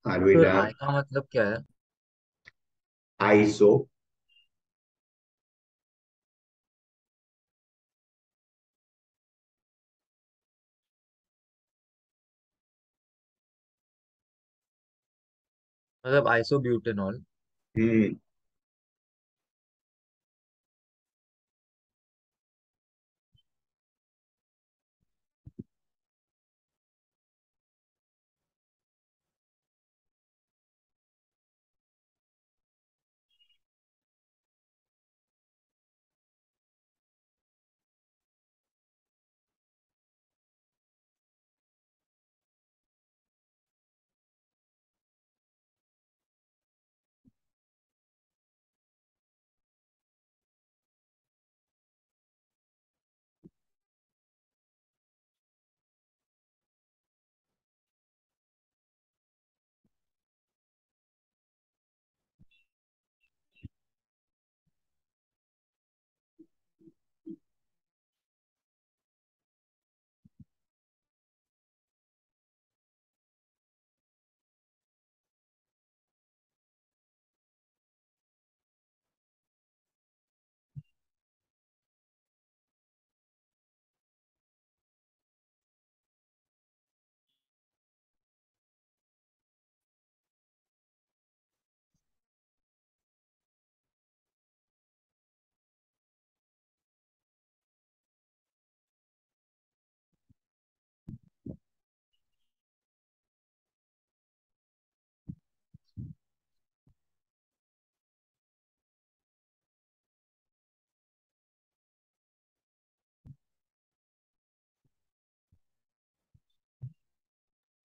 Sir अलविदा। आई का मतलब क्या है? आईसो। मतलब आइसोब्यूटेनॉल। हम्म।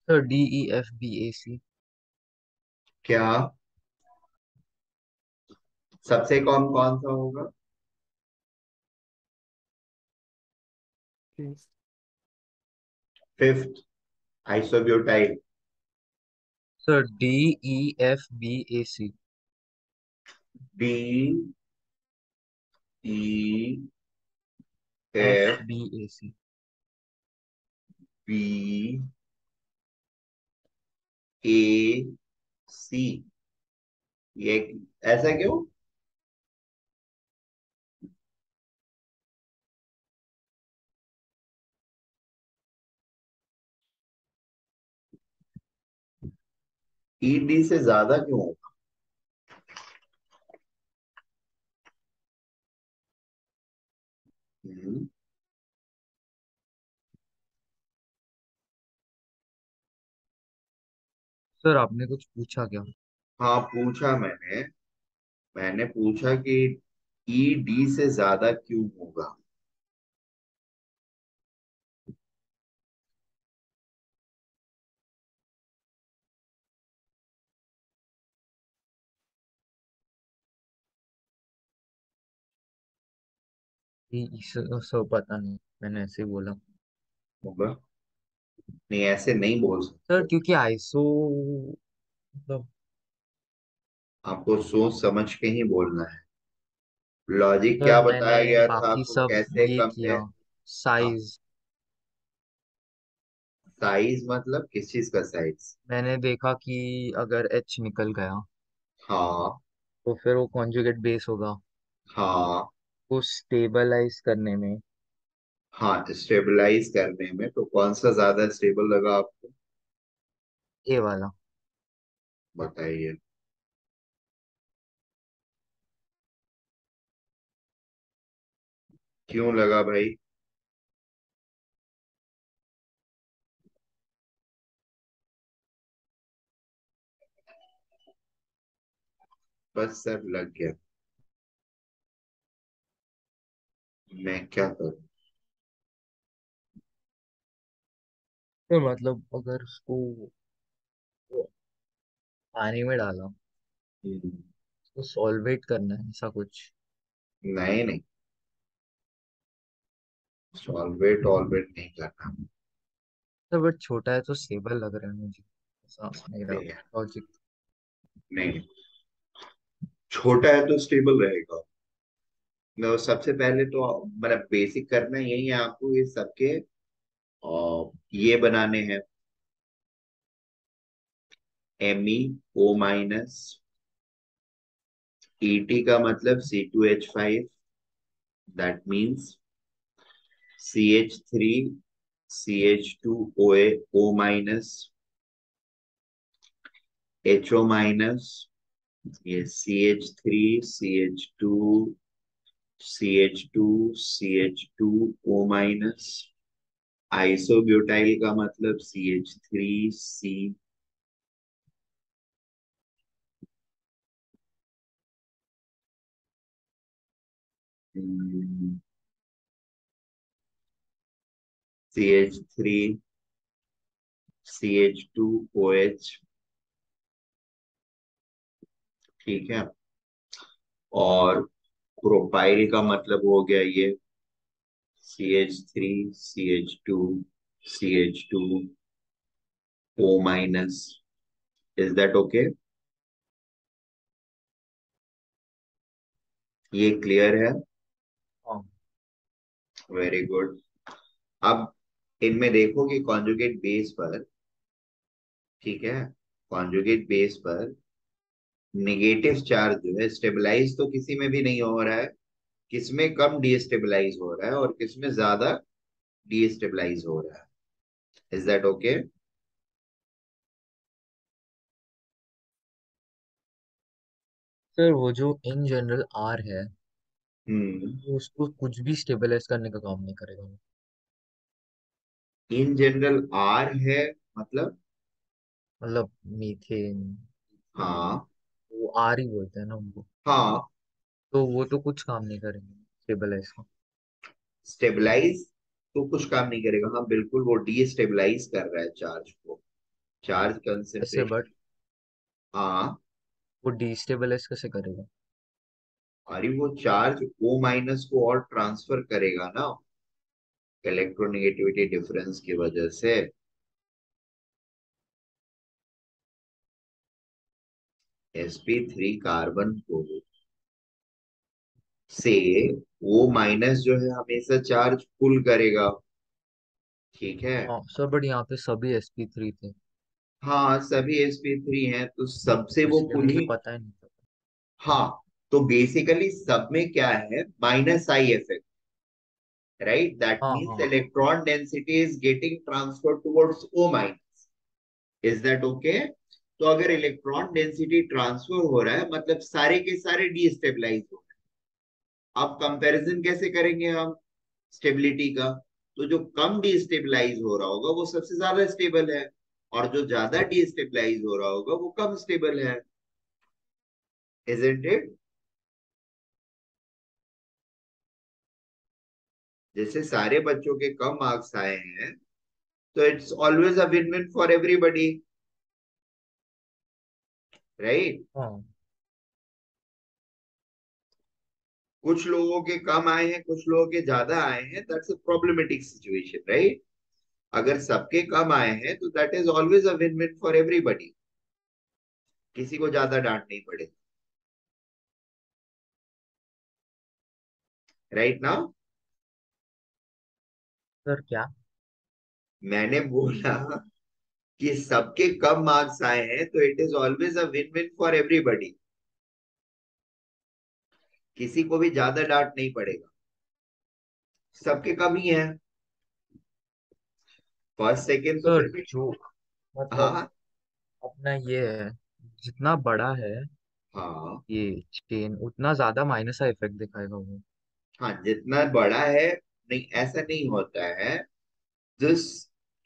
Sir DEFBAC। क्या? सबसे कौन कौन सा होगा? Fifth isobutyl. Sir DEFBAC। B E F F B A C B A C. ये ऐसा क्यों? ई डी से ज्यादा क्यों होगा? हम्म। सर आपने कुछ पूछा क्या? हाँ, पूछा मैंने। मैंने पूछा कि ई डी से ज्यादा क्यों होगा। सर पता नहीं, मैंने ऐसे ही बोला। होगा। नहीं, ऐसे नहीं बोल सर सकते। क्योंकि आइसो मतलब। आपको सोच समझ के ही बोलना है। लॉजिक सर क्या मैंने बताया गया था बाकी आपको, सब कैसे ये किया। कंपेयर? हाँ। साइज। साइज मतलब किस चीज का साइज? मैंने देखा कि अगर एच निकल गया हाँ। तो फिर वो कॉन्जुगेट बेस होगा। हाँ। को स्टेबलाइज करने में। हाँ, स्टेबलाइज करने में तो कौन सा ज्यादा स्टेबल लगा आपको? ए वाला। बताइए। क्यों लगा भाई? बस सर, लग गया। मैं क्या करूं? तो मतलब अगर उसको पानी में डाला हम्म। तो सॉल्वेट करना है ऐसा कुछ। नहीं नहीं, सॉल्वेट ऑलवेट नहीं करना। तो बट छोटा है तो स्टेबल लग रहा है मुझे, ऐसा मेरा नहीं यार, लॉजिक। नहीं। छोटा है तो स्टेबल रहेगा। तो सबसे पहले तो मतलब बेसिक करना यही है आपको, ये सबके ये बनाने हैं। MeO-, Et का मतलब C2H5, that means CH3 CH2OA O-, HO-, ये CH3 CH2 CH2 CH2O-, isobutyl का मतलब CH3 CH3 CH2OH, ठीक है। और प्रोपाइल का मतलब हो गया ये CH3 CH2 CH2O-, is that okay? ये क्लियर है? हाँ वेरी गुड। अब इनमें देखो कि कॉन्जुगेट बेस पर, ठीक है, कॉन्जुगेट बेस पर निगेटिव चार्ज जो है स्टेबलाइज तो किसी में भी नहीं हो रहा है, किसमें कम डीस्टेबलाइज हो रहा है और किसमें ज्यादा डीस्टेबलाइज हो रहा है। Is that okay? सर, वो जो इन जनरल आर है, हम्म। वो उसको कुछ भी स्टेबलाइज करने का काम नहीं करेगा। इन जनरल आर है मतलब? मतलब मीथेन, हाँ। वो आर ही बोलते हैं ना उनको। हाँ, तो वो तो कुछ काम नहीं करेंगे स्टेबलाइज का। स्टेबलाइज तो कुछ काम नहीं करेगा, हाँ बिल्कुल, वो डीस्टेबलाइज कर रहा है चार्ज को, चार्ज ऐसे बट कंसेंट्रेशन। हाँ। वो डिस्टेबलाइज कैसे करेगा? अरे वो चार्ज O- को और ट्रांसफर करेगा ना, इलेक्ट्रोनेगेटिविटी डिफरेंस की वजह से। sp3 कार्बन को से O- जो है हमेशा चार्ज पुल करेगा, ठीक है। हाँ सर, बट यहाँ पे सभी sp3 थे, हाँ सभी sp3 हैं तो सबसे तो वो इसलिए पुल मुझे ही। पता ही नहीं था। हाँ, तो बेसिकली सब में क्या है, -I इफेक्ट, राइट? दैट हाँ मीन्स हाँ। Electron density is getting transfer towards O-। Is that okay? तो अगर इलेक्ट्रॉन डेंसिटी ट्रांसफर हो रहा है मतलब सारे के सारे डीस्टेबलाइज हो रहे हैं। अब कंपैरिजन कैसे करेंगे हम स्टेबिलिटी का? तो जो कम डीस्टेबलाइज हो रहा होगा वो सबसे ज्यादा स्टेबल है, और जो ज्यादा डीस्टेबलाइज हो रहा होगा वो कम स्टेबल है। Isn't it? जैसे सारे बच्चों के कम मार्क्स आए हैं तो it's always a win win for everybody, right? हाँ कुछ लोगों के कम आए हैं, कुछ लोगों के ज्यादा आए हैं, that's a problematic situation, right? अगर सबके कम आए हैं तो that is always a win win for everybody, किसी को ज्यादा डांट नहीं पड़े, राइट नाउ? सर, क्या? मैंने बोला कि सबके कम मार्क्स आए हैं तो it is always a win win for everybody, किसी को भी ज्यादा डांट नहीं पड़ेगा, सबके कम ही है, फर्स्ट सेकेंड तो सर, फिर भी। जो मतलब हाँ। अपना ये है, जितना बड़ा है हाँ। ये चेन, उतना ज्यादा माइनस का इफेक्ट दिखाएगा वो। हाँ, जितना बड़ा है, नहीं ऐसा नहीं होता है। जिस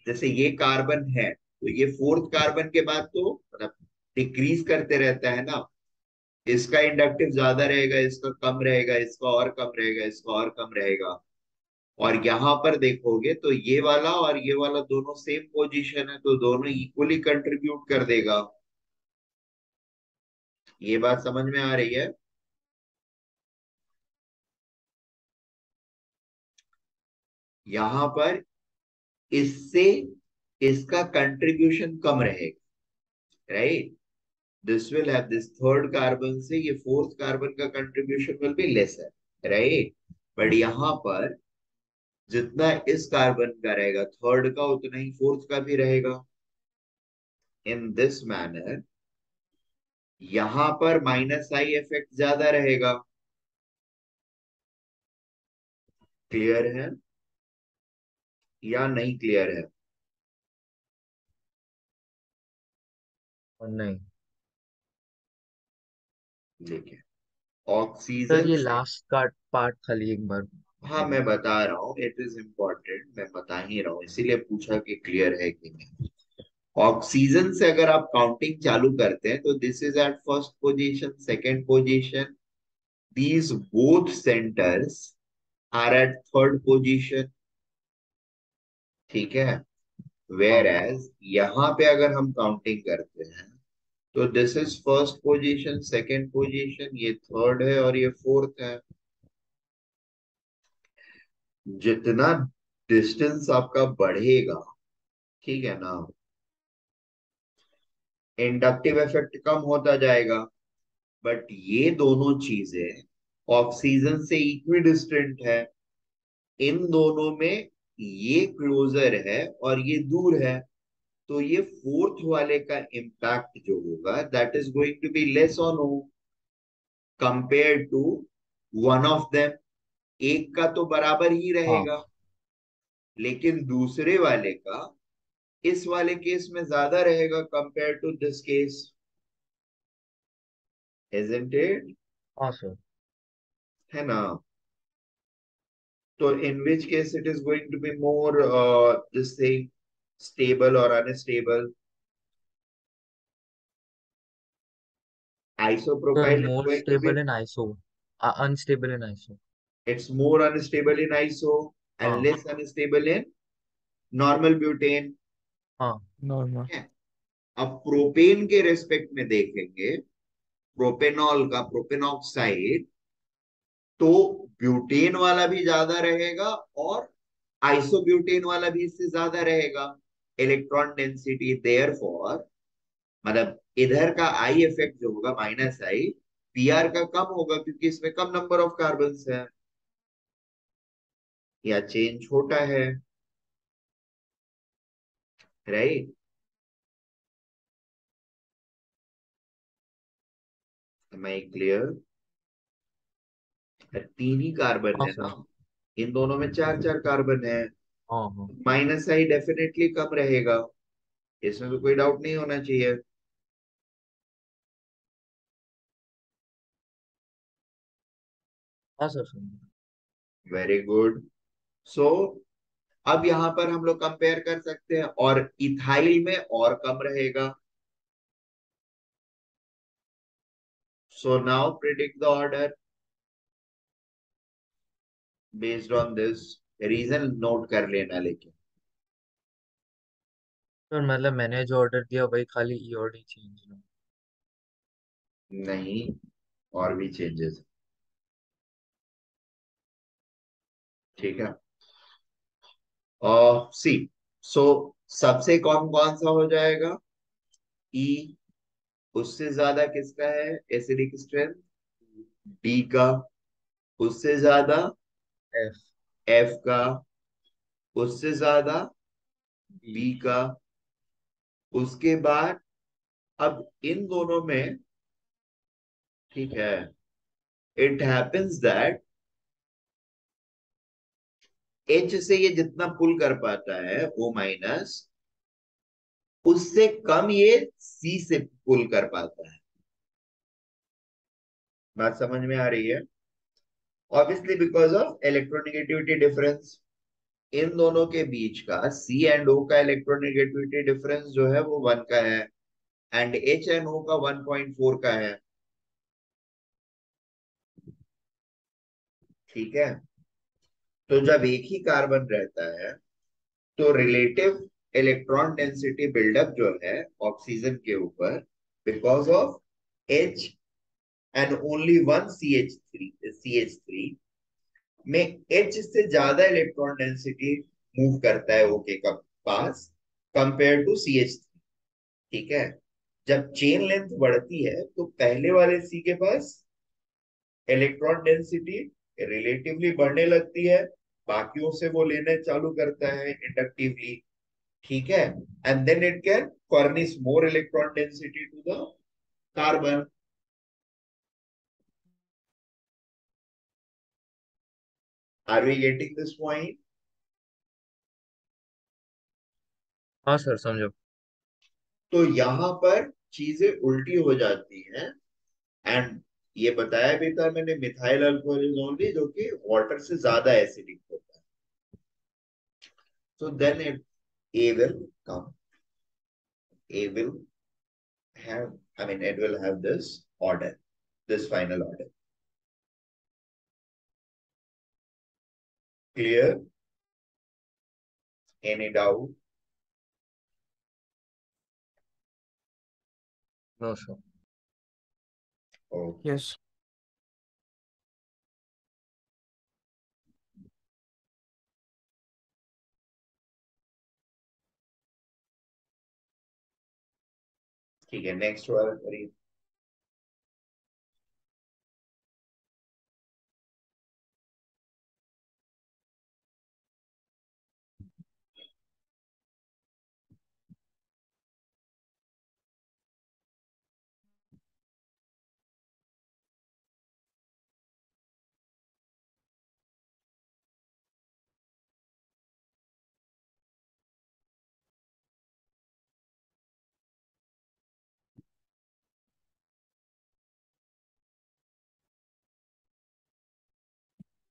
जैसे ये कार्बन है तो ये फोर्थ कार्बन के बाद तो मतलब डिक्रीज करते रहता है ना, इसका इंडक्टिव ज्यादा रहेगा, इसका कम रहेगा, इसका और कम रहेगा, इसका और कम रहेगा। और यहाँ पर देखोगे तो ये वाला और ये वाला दोनों सेम पोजीशन है तो दोनों इक्वली कंट्रीब्यूट कर देगा। ये बात समझ में आ रही है? यहाँ पर इससे इसका कंट्रीब्यूशन कम रहेगा, right? This will have this third carbon से ये फोर्थ कार्बन का contribution will be lesser, right? But यहाँ पर जितना इस कार्बन का रहेगा थर्ड का, उतना ही फोर्थ का भी रहेगा। इन दिस मैनर, यहां पर माइनस आई इफेक्ट ज्यादा रहेगा। क्लियर है या नहीं क्लियर है? और नहीं। देखिए, सर ऑक्सीजन ये से, लास्ट का पार्ट खाली एक बार हाँ बोलिए। मैं बता रहा हूँ, इट इज इम्पोर्टेंट, मैं बता ही रहा हूँ, इसीलिए पूछा कि क्लियर है कि नहीं। ऑक्सीजन से अगर आप काउंटिंग चालू करते हैं तो this is at first position, second position, these both centres are at third position. ठीक है। वेयर हाँ एज यहाँ पे अगर हम काउंटिंग करते हैं तो this is first position, second position, ये थर्ड है और ये फोर्थ है। जितना डिस्टेंस आपका बढ़ेगा, ठीक है ना, इंडक्टिव इफेक्ट कम होता जाएगा। बट ये दोनों चीजें ऑक्सीजन से इक्वी डिस्टेंट है। इन दोनों में ये क्लोजर है और ये दूर है, तो ये फोर्थ वाले का इम्पैक्ट जो होगा that is going to be less on हो compare to one of them. एक का तो बराबर ही हाँ। रहेगा, लेकिन दूसरे वाले का इस वाले केस में ज्यादा रहेगा compare to this case, isn't it? हाँ सर। है ना? तो in which case it is going to be more this thing, stable or unstable? Sir Isopropyl is more going to be, stable in iso, unstable in iso. it's more unstable in iso and हाँ less unstable in normal butane। हाँ normal. है। अब propane के respect में देखेंगे, propanol का प्रोपेनॉक्साइड, तो butane वाला भी ज्यादा रहेगा और आइसोब्यूटेन वाला भी इससे ज्यादा रहेगा इलेक्ट्रॉन डेंसिटी। देयरफॉर मतलब इधर का आई इफेक्ट जो होगा माइनस आई, पीआर का कम होगा क्योंकि इसमें कम नंबर ऑफ कार्बन है या चेन छोटा है। राइट? मैं क्लियर? तीन ही कार्बन हाँ है ना, सर। इन दोनों में चार चार कार्बन है। हाँ हाँ। माइनस आई डेफिनेटली कम रहेगा, इसमें तो कोई डाउट नहीं होना चाहिए। हाँ सर सुनिए। Very good. सो अब यहाँ पर हम लोग कंपेयर कर सकते हैं, और इथाइल में और कम रहेगा। So now predict the order based on this. Reason note कर लेना लेकिन। सर मतलब मैंने जो ऑर्डर दिया वही खाली ई और डी चेंज ना। नहीं, और भी चेंजेस। ठीक है। और सी, सो सबसे कम कौन सा हो जाएगा? ई। उससे ज्यादा किसका है एसिडिक स्ट्रेंथ? डी का। उससे ज्यादा एफ। एफ का। उससे ज्यादा बी। बी का। उसके बाद अब इन दोनों में, ठीक है, इट हैपेंस दैट एच से ये जितना पुल कर पाता है ओ माइनस, उससे कम ये सी से पुल कर पाता है। बात समझ में आ रही है? Obviously because of electronegativity difference. इन दोनों के बीच का सी एंड ओ का इलेक्ट्रोनेगेटिविटी डिफरेंस जो है वो 1 का है, एंड एच एंड ओ का 1.4 का है। ठीक है। तो जब एक ही कार्बन रहता है तो रिलेटिव इलेक्ट्रॉन डेंसिटी बिल्डअप जो है ऑक्सीजन के ऊपर, because of H and only one C H three में एच से ज्यादा इलेक्ट्रॉन डेंसिटी मूव करता है ओ के पास compare to C H three. ठीक है। जब चेन लेंथ बढ़ती है तो पहले वाले सी के पास इलेक्ट्रॉन डेंसिटी रिलेटिवली बढ़ने लगती है, बाकियों से वो लेने चालू करता है इंडक्टिवली। ठीक है, and then it can furnish more electron density to the carbon. Are we getting this point? हाँ सर, समझो। तो यहां पर चीजें उल्टी हो जाती हैं। एंड ये बताया भी था मैंने, मिथाइल अल्कोहल इज ओनली, जो कि वाटर से ज्यादा एसिडिक होता है। So then A will come. A will it will have this order, this final order. Clear? Any doubt? No sir. Okay. Yes. ठीक है, नेक्स्ट वाला करिए।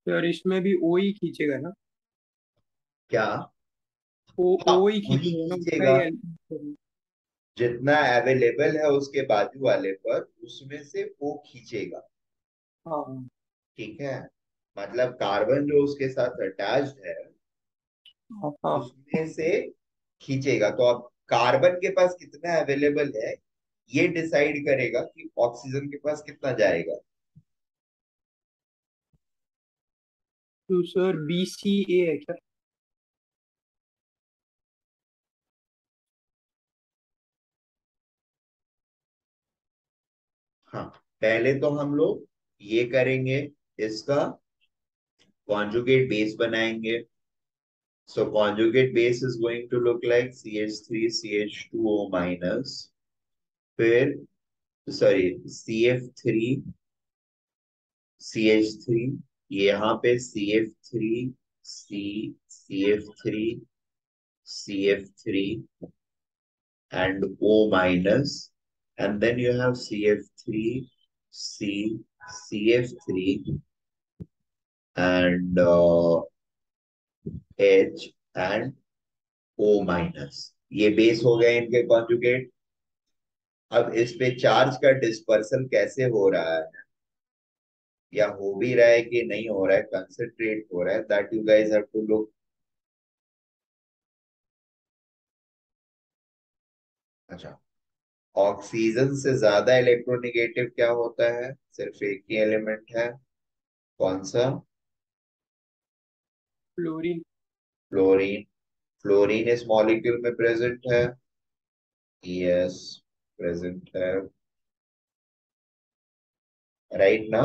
यार इसमें भी ओ ही खींचेगा ना? क्या? ओ हाँ, ओ ही वही खींचेगा ना, उतना खींचेगा। ही element जितना अवेलेबल है उसके बाजू वाले पर, उसमें से वो खींचेगा। हाँ ठीक है, मतलब कार्बन जो उसके साथ अटैच्ड है हाँ हाँ। उसमें से खींचेगा। तो अब कार्बन के पास कितना अवेलेबल है, ये डिसाइड करेगा कि ऑक्सीजन के पास कितना जाएगा। तो सर बी सी ए है क्या? हाँ, पहले तो हम लोग ये करेंगे, इसका कॉन्जुगेट बेस बनाएंगे। So conjugate base is going to look like CH3CH2O minus, फिर सॉरी CF3CH3, ये यहाँ पे CF3C CF3 and O minus, and then you have CF3C CF3 and H and O minus. ये बेस हो गए इनके conjugate. अब इस पे चार्ज का डिस्पर्सल कैसे हो रहा है, या हो भी रहा है कि नहीं हो रहा है, कंसंट्रेट हो रहा है, that you guys have to look. अच्छा, ऑक्सीजन से ज्यादा इलेक्ट्रोनेगेटिव क्या होता है? सिर्फ एक ही एलिमेंट है, कौन सा? फ्लोरीन। फ्लोरीन। फ्लोरीन इस मॉलिक्यूल में प्रेजेंट है। यस, प्रेजेंट है। राइट ना?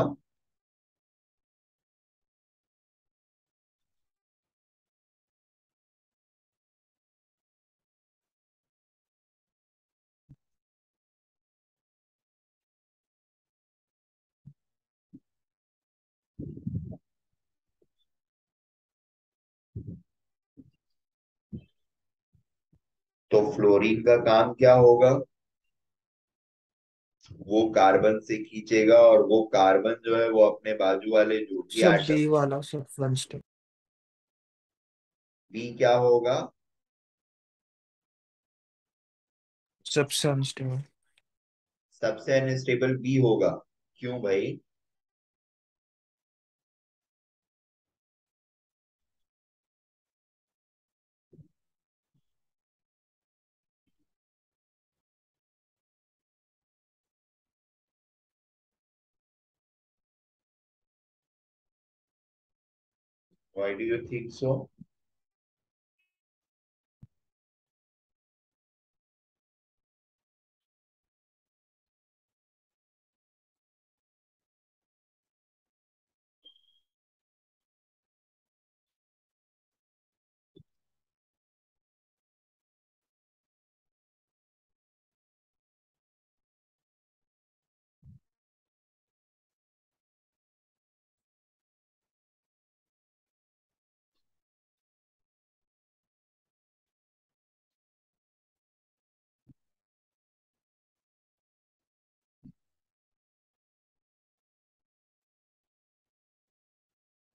तो फ्लोरीन का काम क्या होगा? वो कार्बन से खींचेगा, और वो कार्बन जो है वो अपने बाजू वाले जो भी सब एटम, बी वाला सब वन स्टेप। बी क्या होगा? सबसे अनस्टेबल। सबसे अनस्टेबल बी होगा। क्यों भाई? Why do you think so?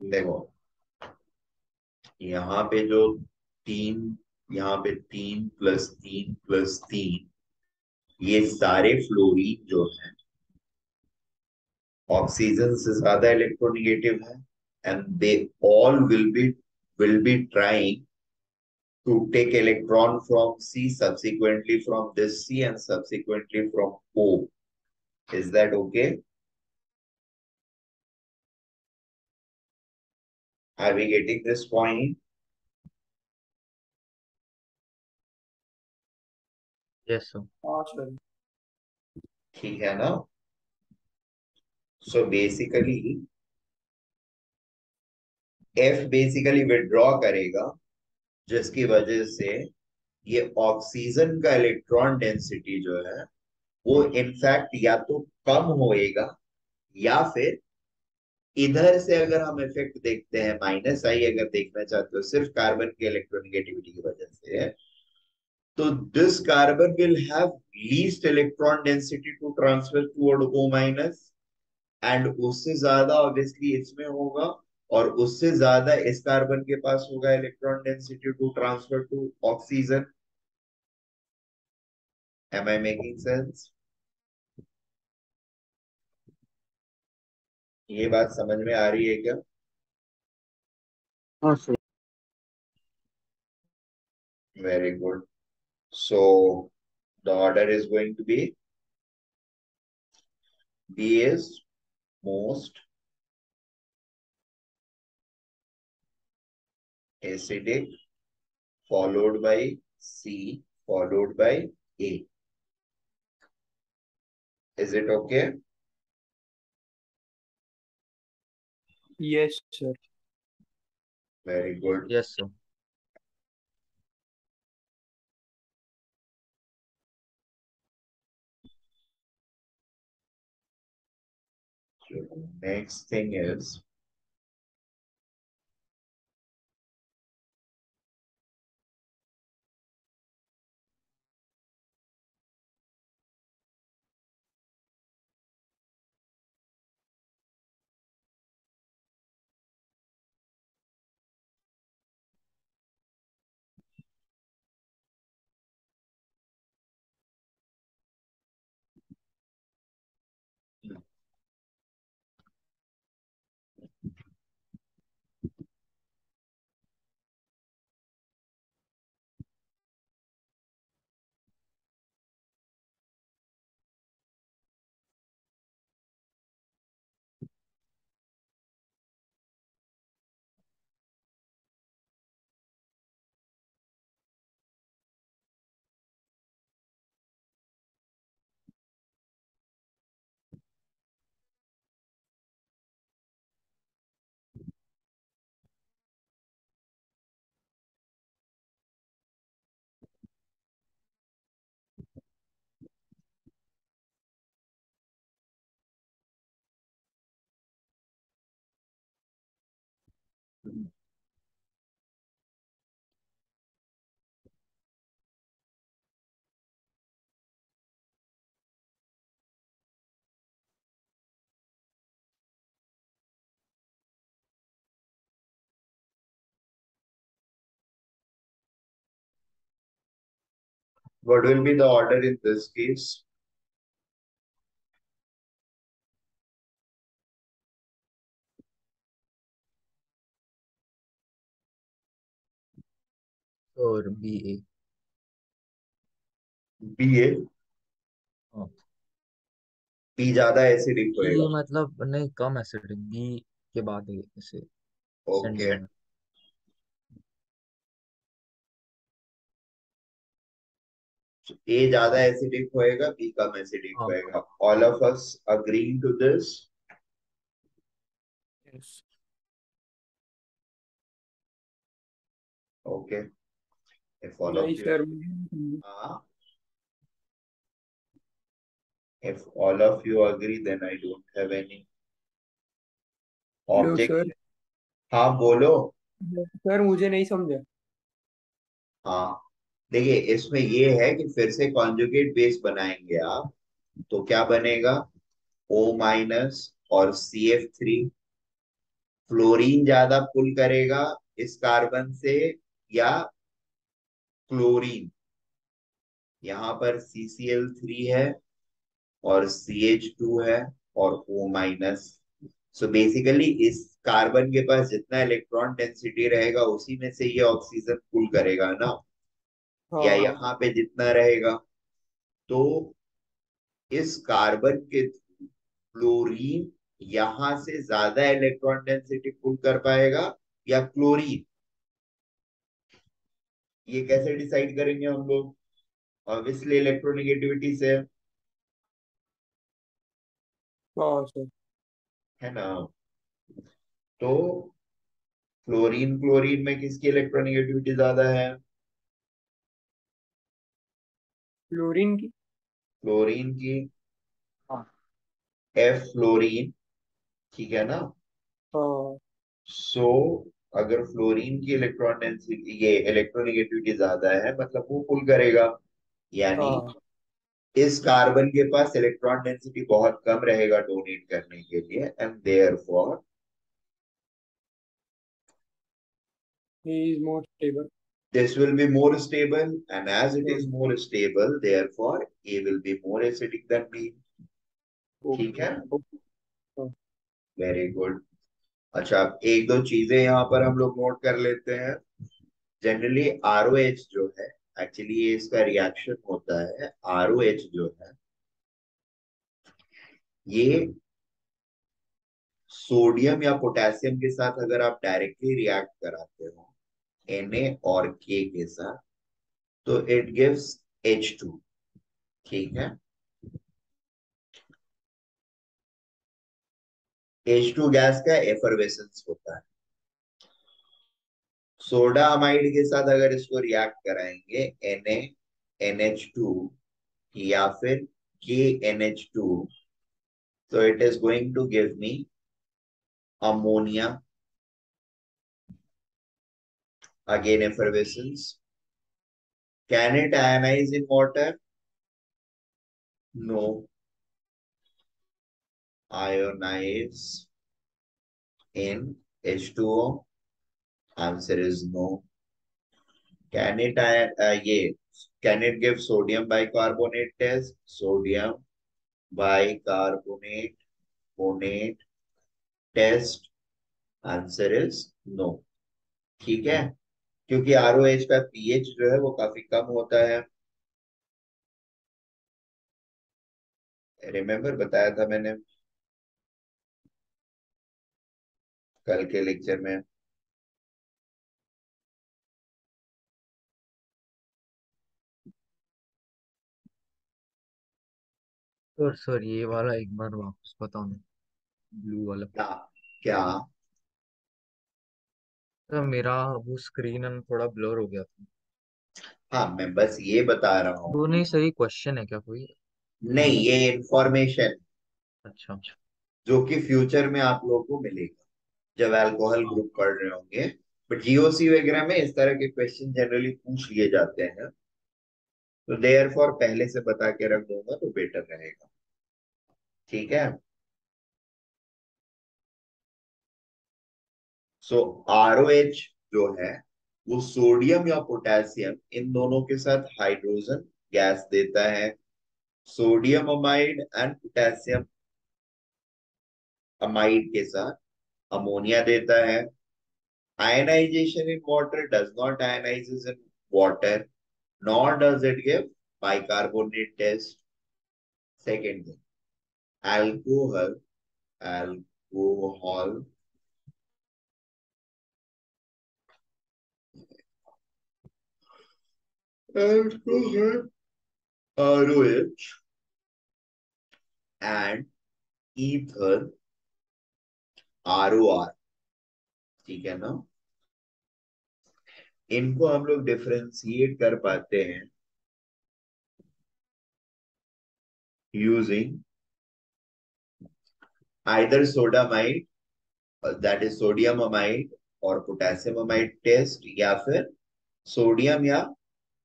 देखो यहाँ पे जो तीन, यहाँ पे 3 + 3 + 3, ये सारे फ्लोरीन जो है ऑक्सीजन से ज्यादा इलेक्ट्रोनेगेटिव है, and they all will be trying to take electron from C, subsequently from this C, and subsequently from O. Is that okay? Are we getting this point? Yes sir. हाँ sir. ठीक है ना? So basically F basically withdraw करेगा, जिसकी वजह से ये oxygen का इलेक्ट्रॉन डेंसिटी जो है वो इनफैक्ट या तो कम होएगा, या फिर इधर से अगर हम इफेक्ट देखते हैं माइनस आई अगर देखना चाहते हो सिर्फ कार्बन के इलेक्ट्रोनेगेटिविटी की वजह से, तो this carbon will have least electron density to transfer toward O minus, and उससे ज्यादा ऑब्वियसली इसमें होगा, और उससे ज्यादा इस कार्बन के पास होगा electron density to transfer to oxygen. Am I making sense? ये बात समझ में आ रही है क्या? हाँ sir. Very good. So the order is going to be B is most acidic, followed by C, followed by A. Is it okay? Yes sir. Very good. Yes sir. So next thing is what will be the order in this case? और B A. B A, हाँ। B ज्यादा acidic B होएगा। मतलब नहीं, कम acidic, B के बाद है इसे ओके, सेंटर में। A ज्यादा एसिडिक होएगा, B कम एसिडिक हाँ। होएगा। All of us agreeing to this? Yes. Okay. If all of नहीं you, sir. uh, if all of you agree, then I don't have any hello objection. Sir. हाँ बोलो। Sir मुझे नहीं समझा। हाँ देखिए, इसमें ये है कि फिर से कॉन्जुगेट बेस बनाएंगे आप, तो क्या बनेगा? O माइनस और CF3, फ्लोरीन ज्यादा पुल करेगा इस कार्बन से या क्लोरीन? यहाँ पर CCl3 है और CH2 है और O-। सो बेसिकली इस कार्बन के पास जितना इलेक्ट्रॉन डेंसिटी रहेगा उसी में से ये ऑक्सीजन पुल करेगा ना, या हाँ। यहाँ पे जितना रहेगा। तो इस कार्बन के क्लोरीन यहां से ज्यादा इलेक्ट्रॉन डेंसिटी पुल कर पाएगा या क्लोरीन? ये कैसे डिसाइड करेंगे हम लोग? ऑब्वियसली इलेक्ट्रोनेगेटिविटी से, हाँ सर। है ना। तो क्लोरीन क्लोरीन में किसकी इलेक्ट्रोनेगेटिविटी ज्यादा है? फ्लोरीन की। क्लोरीन की। हाँ। F फ्लोरीन, ठीक है ना। हाँ। सो अगर फ्लोरीन की इलेक्ट्रॉन डेंसिटी, ये इलेक्ट्रोनेगेटिविटी ज्यादा है, मतलब वो पुल करेगा। यानी हाँ। इस कार्बन के पास इलेक्ट्रॉन डेंसिटी बहुत कम रहेगा डोनेट करने के लिए, and therefore he is more stable. this will be more stable, and as it is more stable, therefore A will be more acidic than B। ठीक ओके है, ओके। हाँ। Very good. अच्छा, एक दो चीजें यहाँ पर हम लोग नोट कर लेते हैं। जनरली ROH जो है, एक्चुअली ये इसका रिएक्शन होता है। ROH जो है ये सोडियम या पोटेशियम के साथ अगर आप डायरेक्टली रिएक्ट कराते हो Na और K के साथ, तो इट गिव्स H2। ठीक है, H2 गैस का एफरवेसेंस होता है। सोडा अमाइड के साथ अगर इसको रिएक्ट कराएंगे NaNH2 या फिर KNH2, तो it is going to give me ammonia, again effervescence. Can it ionize in water? No. Ionize in H2O? Answer is no. Can it ये can it give sodium bicarbonate test? Sodium bicarbonate bonate test? Answer is no. ठीक है, क्योंकि ROH का pH जो है वो काफी कम होता है। रिमेम्बर बताया था मैंने कल के लेक्चर में। सर ये वाला एक बार वापस बताओ ना, ब्लू वाला। क्या? क्या? सर मेरा वो स्क्रीन थोड़ा ब्लर हो गया था। हाँ, मैं बस ये बता रहा तो हूँ। नहीं सर, ये क्वेश्चन है क्या कोई? नहीं, ये इंफॉर्मेशन अच्छा। जो कि फ्यूचर में आप लोगों को मिलेगा जब अल्कोहल हाँ। ग्रुप पढ़ रहे होंगे। बट जीओसी वगैरह में इस तरह के क्वेश्चन जनरली पूछ लिए जाते हैं, तो देयर फॉर पहले से बता के रख दूंगा तो बेटर रहेगा। ठीक है। सो ROH जो है वो सोडियम या पोटेशियम इन दोनों के साथ हाइड्रोजन गैस देता है। Sodium amide and potassium amide के साथ अमोनिया देता है। Ionization in water does not ionizes in water, nor does it give bicarbonate test। Second thing, alcohol, alcohol alcohol, ROH and ether, ROR। ठीक है ना। इनको हम लोग डिफरेंशिएट कर पाते हैं using either sodamide, that is sodium amide और पोटेशियम अमाइड टेस्ट, या फिर सोडियम या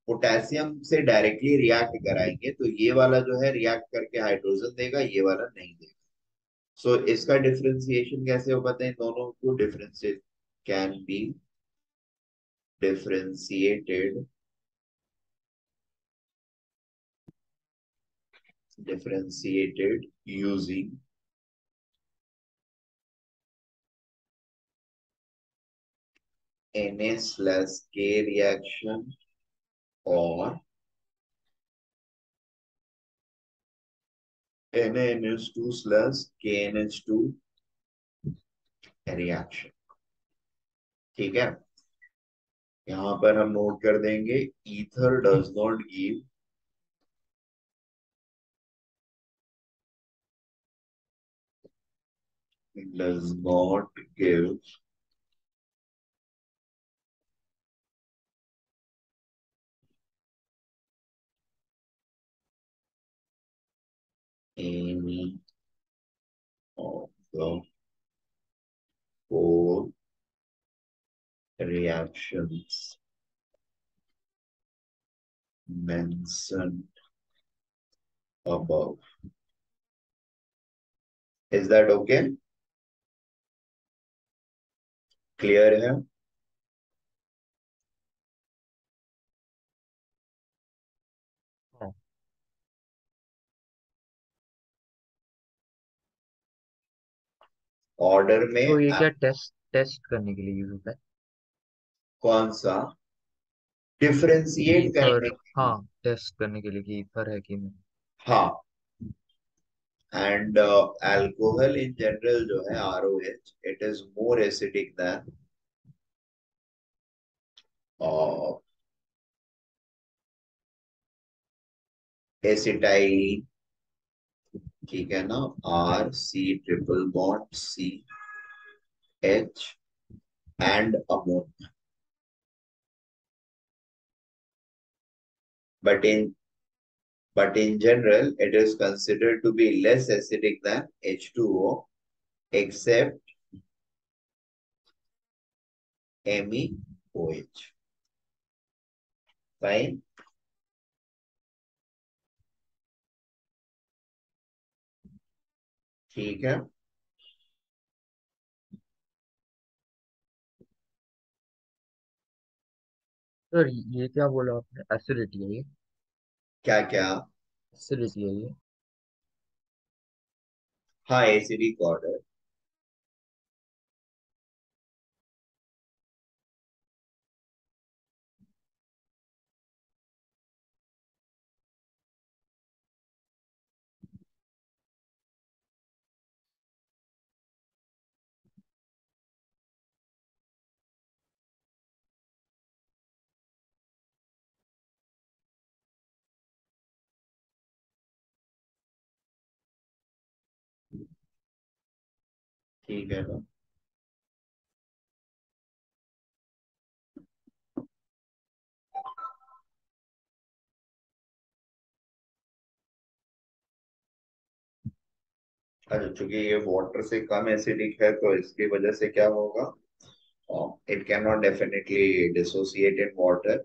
पोटेशियम से डायरेक्टली रिएक्ट कराएंगे तो ये वाला जो है रिएक्ट करके हाइड्रोजन देगा, ये वाला नहीं देगा। सो इसका डिफरेंशिएशन कैसे हो पाता है? इन दोनों को differentiate can be differentiated differentiated using Na/K reaction or NaNH2/KNH2 reaction. ठीक है, यहां पर हम नोट कर देंगे ether does not give any of the four reactions mentioned above. Is that okay? Clear है? हाँ। ऑर्डर में तो ये क्या टेस्ट टेस्ट करने के लिए यूज होता है? कौन सा? डिफरेंशिएट ईथर, करने के लिए। हाँ, टेस्ट करने के लिए कि ईथर है कि नहीं। हाँ, एंड अल्कोहल इन जनरल जो है ROH, it is more acidic then acetylene, ठीक है ना? RC triple bond CH and ammonia, but in but in general it is considered to be less acidic than H2O except MEOH. Fine. ठीक है, sir ये क्या बोला आपने, acidity है ये? क्या क्या? एसिडिटी है ये? हाँ, एसिडिक ऑर्डर। ठीक है ना? अच्छा, चूंकि ये वाटर से कम एसिडिक है तो इसकी वजह से क्या होगा? It can not definitely dissociate in water,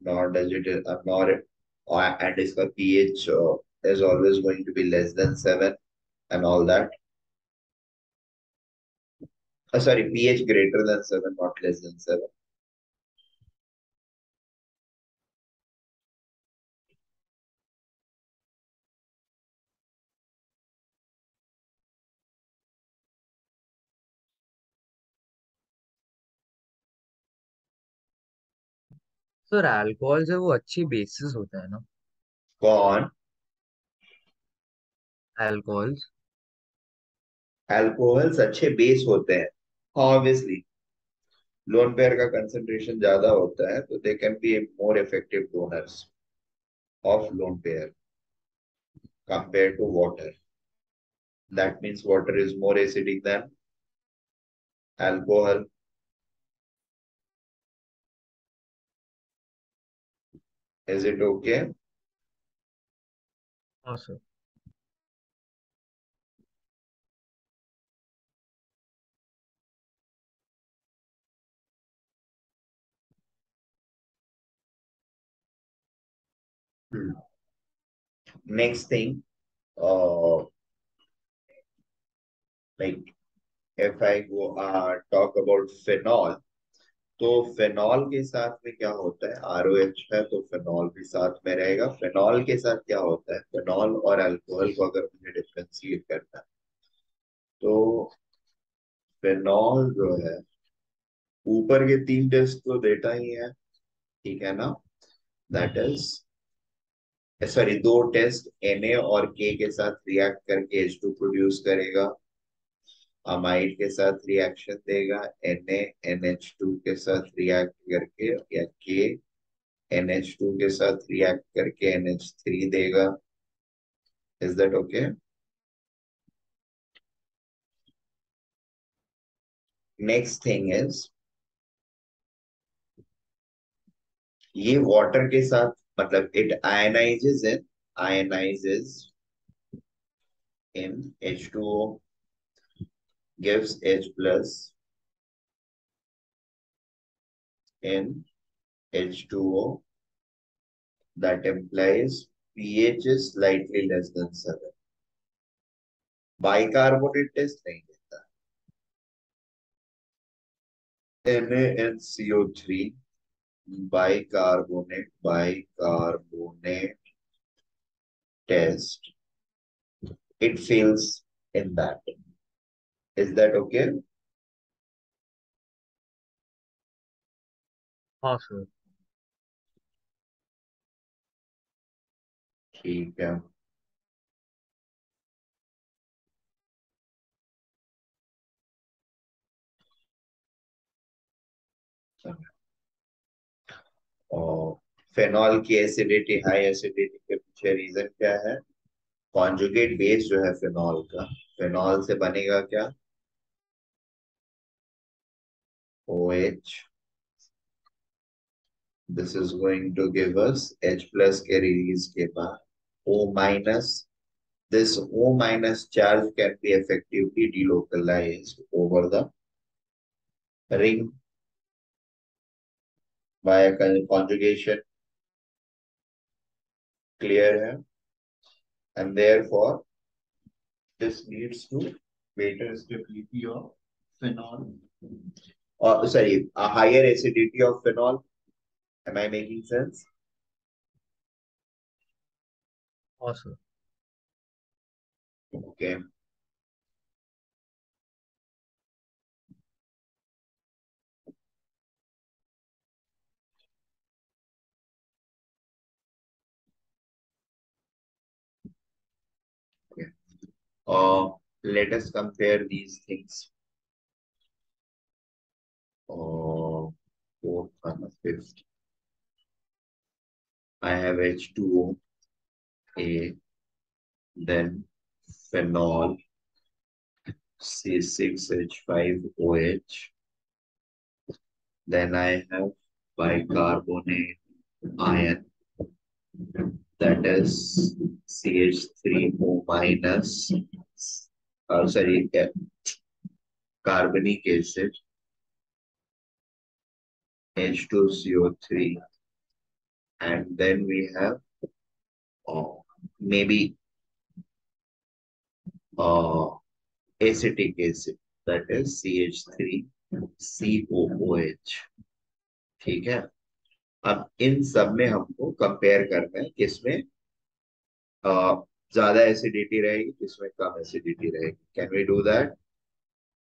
nor does it nor and इसका pH is always going to be less than 7 and all that. Sorry, pH greater than 7, not less than 7. Sir alcohol जो है वो अच्छी basis होता है ना? कौन? Alcohol. Alcohols अच्छे बेस होते हैं, ऑब्वियसली। लोन पेयर का कंसंट्रेशन ज्यादा होता है तो they can be more effective donors of lone pair compared to water. That means water is more acidic than alcohol. Is it okay? हाँ sir. Next thing, uh, like if I go talk about phenol, तो phenol के साथ में क्या होता है, ROH है तो फिनॉल भी साथ में रहेगा। फिनॉल के साथ क्या होता है, फिनॉल और अल्कोहल को अगर मुझे डिफ्रेंशिएट करना है तो फिनॉल जो है, ऊपर के 3 टेस्ट तो देता ही है, ठीक है ना। That is, sorry, 2 test Na और K के साथ रिएक्ट करके H2 प्रोड्यूस करेगा, अमाइड के साथ रिएक्शन देगा, NaNH2 के साथ रिएक्ट करके, या K NH2 के साथ रिएक्ट करके NH3 देगा। Is that okay? Next thing is, ये वाटर के साथ, मतलब it ionizes in H2O, gives H plus in H2O. That implies pH is slightly less than 7. Bicarbonate test नहीं देता। NaNCO3 bicarbonate test, it fails in that. Is that okay? हाँ sir. ठीक है। और फेनॉल की एसिडिटी, हाई एसिडिटी के पीछे reason क्या है? कॉन्जुगेट बेस जो है फेनॉल का, फेनॉल से बनेगा क्या? OH. This is going to give us H plus के release के बाद O minus. This O minus charge can be effectively delocalized over the ring by a conjugation. Clear है? And therefore, this leads to greater stability of phenol. Or sorry, a higher acidity of phenol. Am I making sense? हाँ sir. Okay. Okay. Let us compare these things. Fourth and fifth. I have H2O, then phenol, C6H5OH. Then I have bicarbonate ion, that is CH3O minus, sorry, carbonic acid, H2CO3, and then we have maybe uh, acetic acid, that is CH3COOH। ठीक है। अब इन सब में हमको compare करना है, किसमें ज्यादा एसिडिटी रहेगी, किसमें कम एसिडिटी रहेगी। कैन वी डू दैट,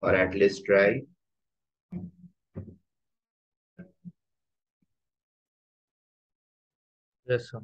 और at least try? Yes sir.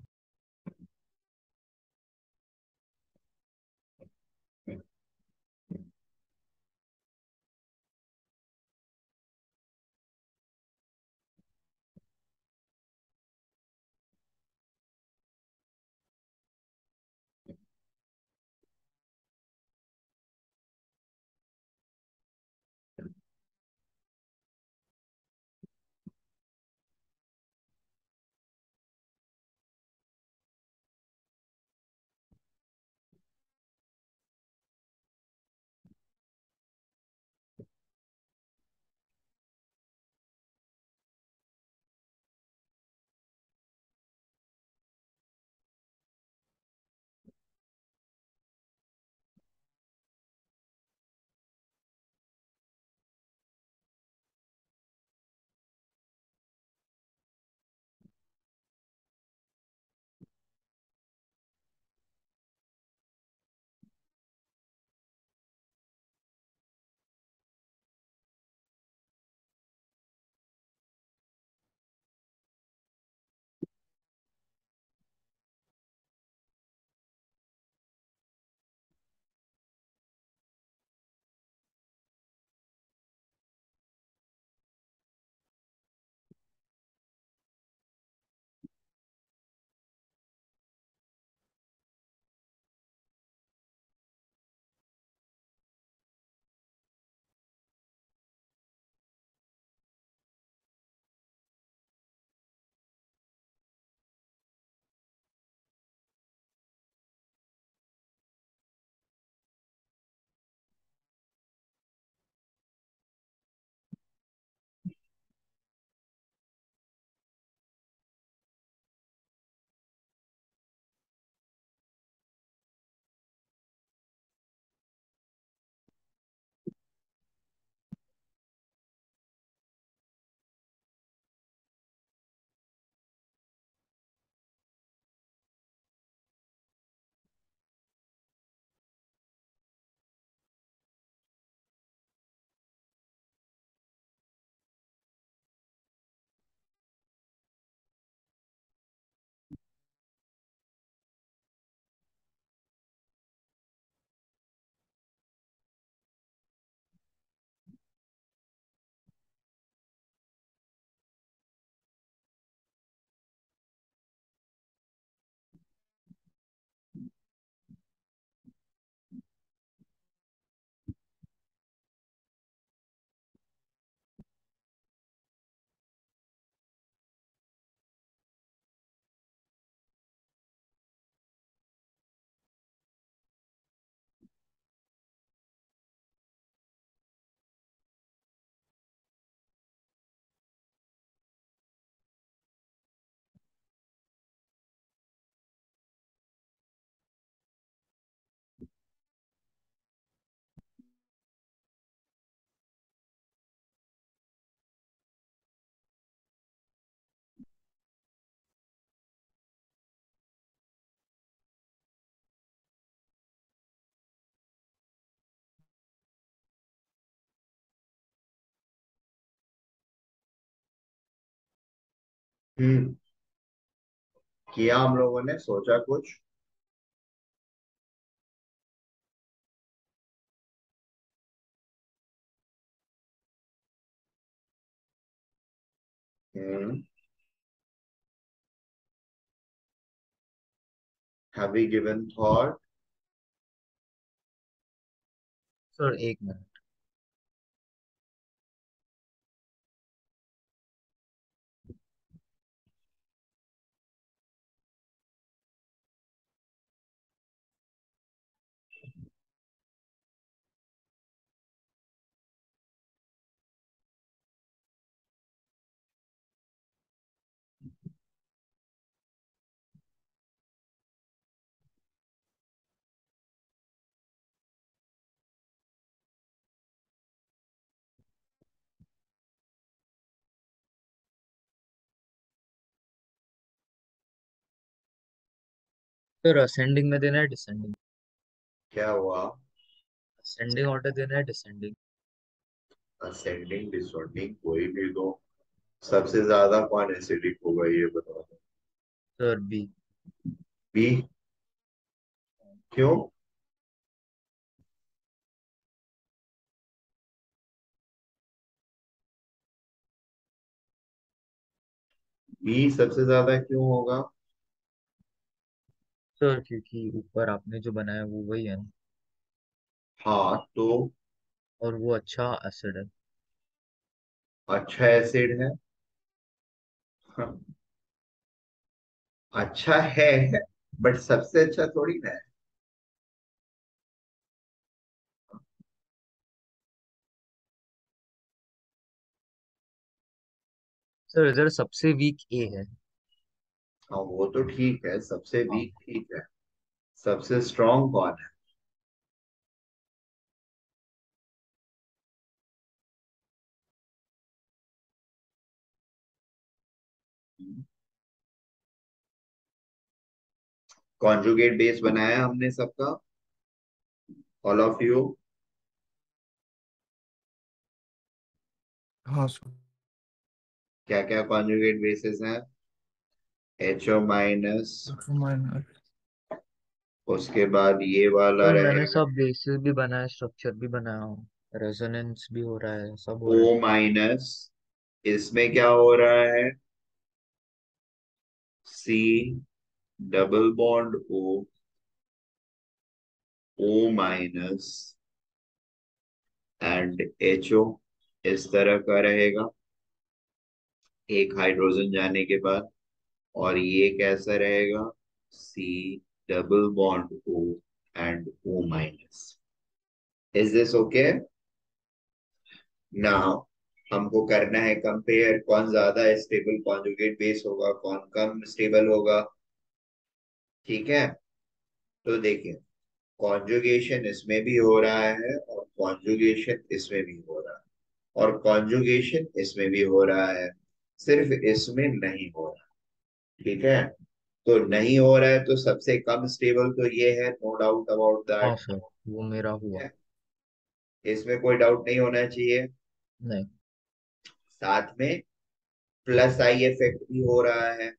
Hmm. किया हम लोगों ने, सोचा कुछ। Hmm. Have we given thought? Sir एक मिनट। सर असेंडिंग में देना है डिसेंडिंग? क्या हुआ? असेंडिंग ऑर्डर देना है डिसेंडिंग? असेंडिंग डिसेंडिंग कोई भी दो। सबसे ज्यादा कौन एसिडिक होगा ये बताओ। Sir B. बी? क्यों? बी सबसे ज्यादा क्यों होगा? सर क्योंकि ऊपर आपने जो बनाया वो वही है ना, हाँ तो। और वो अच्छा एसिड है। अच्छा एसिड है। हाँ, अच्छा है, बट सबसे अच्छा थोड़ी ना है। सर इधर सबसे वीक ए है। हाँ वो तो ठीक है, सबसे हाँ। वीक ठीक है। सबसे स्ट्रांग कौन है? कॉन्जुगेट बेस बनाया हमने सबका, ऑल ऑफ यू। हाँ सर। क्या क्या कॉन्जुगेट बेसिस हैं? HO minus, minor. उसके बाद ये वाला सर मैंने रहेगा सब बेसिस भी बनाया, स्ट्रक्चर भी बनाया, रेजोनेंस भी हो रहा है, सब हो O रहा है। माइनस। इसमें क्या हो रहा है? C double bond O minus and HO इस तरह का रहेगा, एक हाइड्रोजन जाने के बाद। और ये कैसा रहेगा? C double bond O and O minus. Is this okay? Now हमको करना है कंपेयर, कौन ज्यादा स्टेबल कॉन्जुगेट बेस होगा, कौन कम स्टेबल होगा। ठीक है, तो देखिए, कॉन्जुगेशन इसमें भी हो रहा है और कॉन्जुगेशन इसमें भी हो रहा है और कॉन्जुगेशन इसमें भी हो रहा है, सिर्फ इसमें नहीं हो रहा। ठीक है, तो नहीं हो रहा है तो सबसे कम स्टेबल तो ये है, नो डाउट अबाउट हाँ दैट। सर वो मेरा हुआ। इसमें कोई डाउट नहीं होना चाहिए। नहीं। साथ में प्लस आई इफेक्ट भी हो रहा है।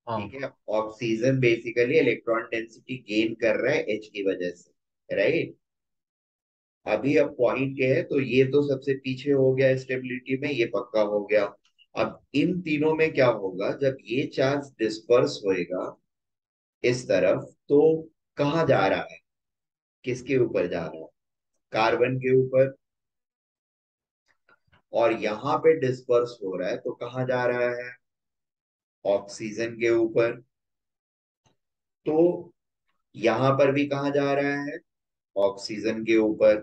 हाँ। ठीक है, oxygen basically electron density gain कर रहा है H की वजह से, राइट। अभी अब पॉइंट ये है, तो ये तो सबसे पीछे हो गया स्टेबिलिटी में, ये पक्का हो गया। अब इन तीनों में क्या होगा, जब ये चार्ज डिस्पर्स होएगा इस तरफ, तो कहाँ जा रहा है, किसके ऊपर जा रहा है? कार्बन के ऊपर। और यहाँ पे डिस्पर्स हो रहा है तो कहाँ जा रहा है? ऑक्सीजन के ऊपर। तो यहाँ पर भी कहाँ जा रहा है? ऑक्सीजन के ऊपर।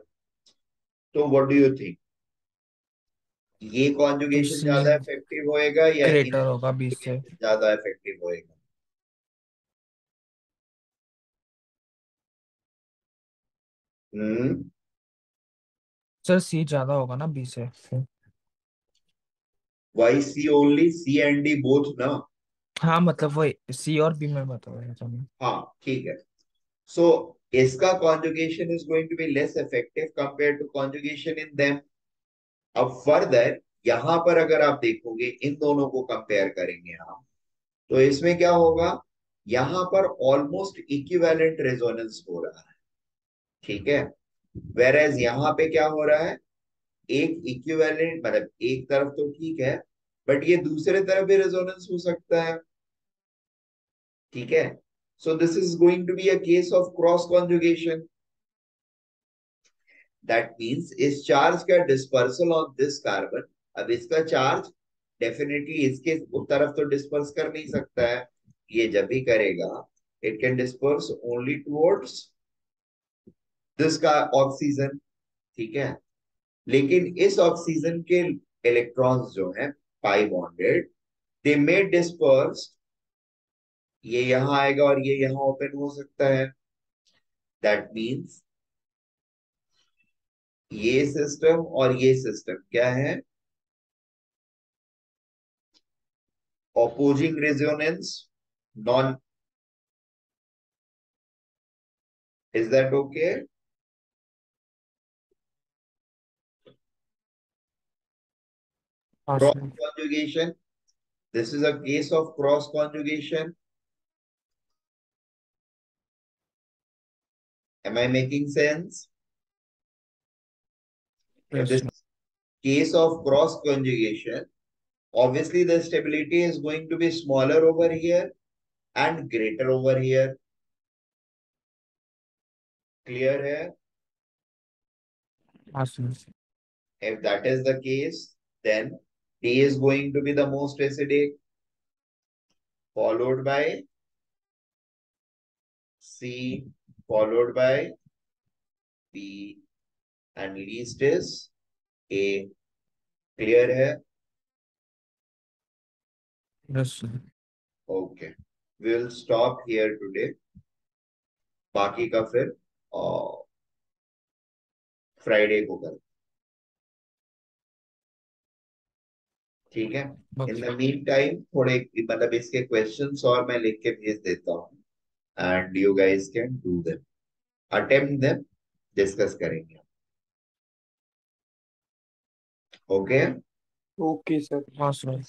तो व्हाट डू यू थिंक, ये तो कॉन्जुगेशन सी ज्यादा इफेक्टिव होएगा या इन ग्रेटर होगा 20 से। कॉन्जुगेशन ज्यादा इफेक्टिव होएगा? हम्म। सर सी ज्यादा होगा ना 20 से। Why C only, C and D both ना? हाँ मतलब वही सी और बी में बता रहा था मैं। हाँ ठीक है। सो इसका conjugation is going to be less effective compare to conjugation in them. अब फर्दर यहां पर अगर आप देखोगे, इन दोनों को कंपेयर करेंगे हम, तो इसमें क्या होगा, यहां पर ऑलमोस्ट इक्विवेलेंट रेजोनेंस हो रहा है, ठीक है। वेर एज यहां पे क्या हो रहा है, एक इक्विवेलेंट, मतलब एक तरफ तो ठीक है, बट ये दूसरे तरफ भी रेजोनेंस हो सकता है, ठीक है। So this is going to be a case of cross conjugation. That means इस चार्ज का डिस्पर्सल ऑन दिस कार्बन, अब इसका चार्ज डेफिनेटली इसके उस तरफ तो डिस्पर्स कर नहीं सकता है, ये जब भी करेगा it can disperse only towards this का ऑक्सीजन, ठीक है। लेकिन इस ऑक्सीजन के इलेक्ट्रॉन्स जो है पाई बॉन्डेड, दे मे डिस्पर्स, ये यहां आएगा और ये यहां ओपन हो सकता है। दैट मीन्स ये सिस्टम और ये सिस्टम क्या है, opposing resonance, non, is that okay? हाँ Cross sir. conjugation, this is a case of cross conjugation. Am I making sense? In yes this case of cross conjugation, obviously the stability is going to be smaller over here and greater over here. Clear है? हाँ sir. If that is the case, then D is going to be the most acidic, followed by C, followed by B, and least is A. Clear है? Yes sir. Okay. We'll stop here today. बाकी का फिर Friday को कर, ठीक है। In okay. The mean time थोड़े मतलब इसके क्वेश्चंस और मैं लिख के भेज देता हूँ, and you guys can do them, attempt them, discuss करेंगे। ओके। Okay sir. हाँ सर।